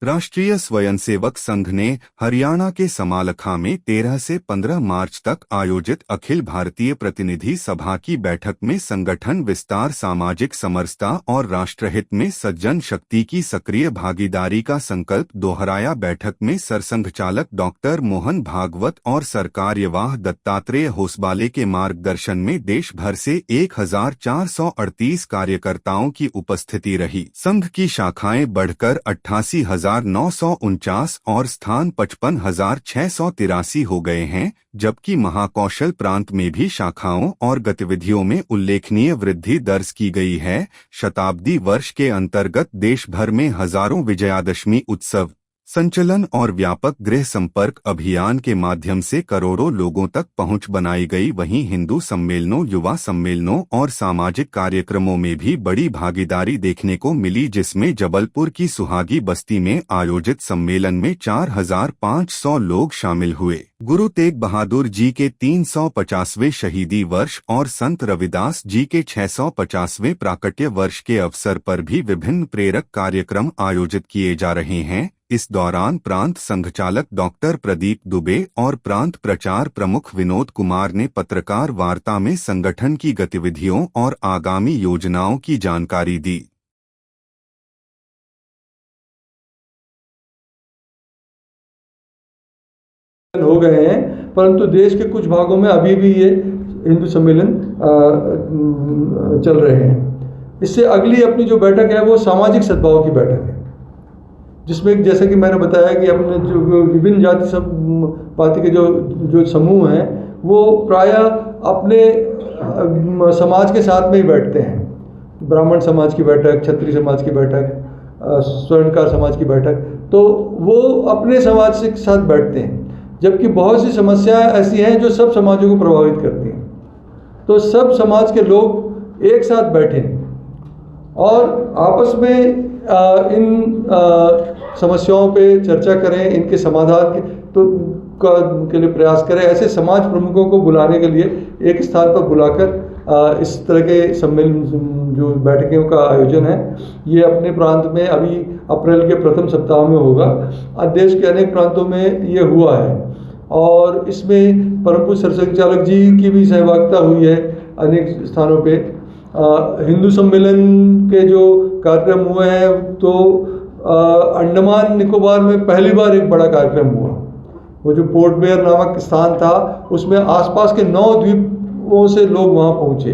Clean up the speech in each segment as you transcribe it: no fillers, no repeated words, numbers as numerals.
राष्ट्रीय स्वयंसेवक संघ ने हरियाणा के समालखा में 13 से 15 मार्च तक आयोजित अखिल भारतीय प्रतिनिधि सभा की बैठक में संगठन विस्तार, सामाजिक समरसता और राष्ट्रहित में सज्जन शक्ति की सक्रिय भागीदारी का संकल्प दोहराया। बैठक में सरसंघ चालक डॉक्टर मोहन भागवत और सरकार्यवाह दत्तात्रेय होसबाले के मार्गदर्शन में देश भर से 1438 कार्यकर्ताओं की उपस्थिति रही। संघ की शाखाएं बढ़कर 88,949 और स्थान 55,683 हो गए हैं, जबकि महाकौशल प्रांत में भी शाखाओं और गतिविधियों में उल्लेखनीय वृद्धि दर्ज की गई है। शताब्दी वर्ष के अंतर्गत देश भर में हजारों विजयादशमी उत्सव, संचलन और व्यापक गृह संपर्क अभियान के माध्यम से करोड़ों लोगों तक पहुंच बनाई गई। वहीं हिंदू सम्मेलनों, युवा सम्मेलनों और सामाजिक कार्यक्रमों में भी बड़ी भागीदारी देखने को मिली, जिसमें जबलपुर की सुहागी बस्ती में आयोजित सम्मेलन में 4,500 लोग शामिल हुए। गुरु तेग बहादुर जी के 350वें शहीदी वर्ष और संत रविदास जी के 650वें प्राकट्य वर्ष के अवसर पर भी विभिन्न प्रेरक कार्यक्रम आयोजित किए जा रहे हैं। इस दौरान प्रांत संघचालक डॉक्टर प्रदीप दुबे और प्रांत प्रचार प्रमुख विनोद कुमार ने पत्रकार वार्ता में संगठन की गतिविधियों और आगामी योजनाओं की जानकारी दी। हो गए हैं, परंतु देश के कुछ भागों में अभी भी ये हिंदू सम्मेलन चल रहे हैं। इससे अगली अपनी जो बैठक है वो सामाजिक सद्भाव की बैठक है, जिसमें जैसे कि मैंने बताया कि अपने जो विभिन्न जाति सब पाति के जो समूह हैं वो प्रायः अपने समाज के साथ में ही बैठते हैं। ब्राह्मण समाज की बैठक, क्षत्रिय समाज की बैठक, स्वर्णकार समाज की बैठक, तो वो अपने समाज के साथ बैठते हैं। जबकि बहुत सी समस्याएं ऐसी हैं जो सब समाजों को प्रभावित करती हैं, तो सब समाज के लोग एक साथ बैठें और आपस में इन समस्याओं पे चर्चा करें, इनके समाधान के लिए प्रयास करें। ऐसे समाज प्रमुखों को बुलाने के लिए एक स्थान पर बुलाकर इस तरह के सम्मेलन जो बैठकों का आयोजन है, ये अपने प्रांत में अभी अप्रैल के प्रथम सप्ताह में होगा। देश के अनेक प्रांतों में ये हुआ है और इसमें परम पूज्य सरसंघ चालक जी की भी सहभागिता हुई है अनेक स्थानों पे। हिंदू सम्मेलन के जो कार्यक्रम हुए हैं तो अंडमान निकोबार में पहली बार एक बड़ा कार्यक्रम हुआ। वो जो पोर्ट ब्लेयर नामक स्थान था, उसमें आसपास के 9 द्वीपों से लोग वहाँ पहुँचे।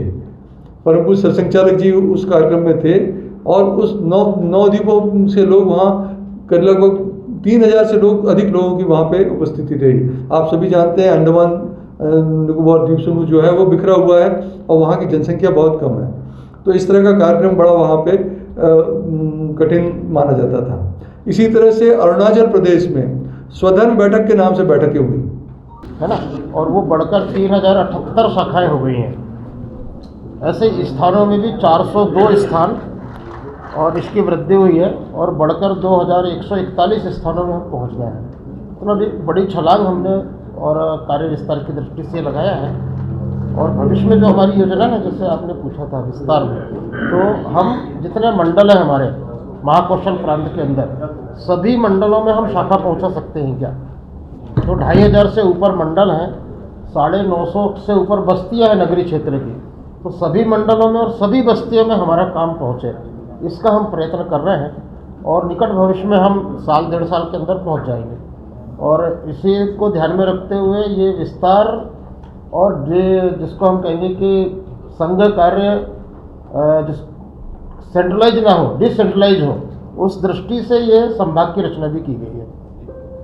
परम पूज्य सरसंघ चालक जी उस कार्यक्रम में थे और उस 9 द्वीपों से लोग वहाँ लगभग 3,000 से अधिक लोगों की वहाँ पे उपस्थिति रही। आप सभी जानते हैं अंडमान निकोबार द्वीप समूह जो है वो बिखरा हुआ है और वहाँ की जनसंख्या बहुत कम है, तो इस तरह का कार्यक्रम बड़ा वहाँ पे कठिन माना जाता था। इसी तरह से अरुणाचल प्रदेश में स्वधर्म बैठक के नाम से बैठकें हुई है ना, और वो बढ़कर 3,078 शाखाएं हो गई हैं। ऐसे स्थानों में भी 402 स्थान और इसकी वृद्धि हुई है और बढ़कर 2,141 स्थानों में हम पहुँच गए हैं। तो अभी बड़ी छलांग हमने और कार्य विस्तार की दृष्टि से लगाया है। और भविष्य में जो हमारी योजना है, जैसे आपने पूछा था विस्तार में, तो हम जितने मंडल हैं हमारे महाकौशल प्रांत के अंदर, सभी मंडलों में हम शाखा पहुंचा सकते हैं क्या? तो 2,500 से ऊपर मंडल हैं, 950 से ऊपर बस्तियां हैं नगरीय क्षेत्र की, तो सभी मंडलों में और सभी बस्तियों में हमारा काम पहुँचे, इसका हम प्रयत्न कर रहे हैं और निकट भविष्य में हम 1.5 साल के अंदर पहुँच जाएंगे। और इसी को ध्यान में रखते हुए ये विस्तार और जिसको हम कहेंगे कि संघ कार्य जिस सेंट्रलाइज ना हो, डिसेंट्रलाइज हो, उस दृष्टि से ये संभाग की रचना भी की गई है।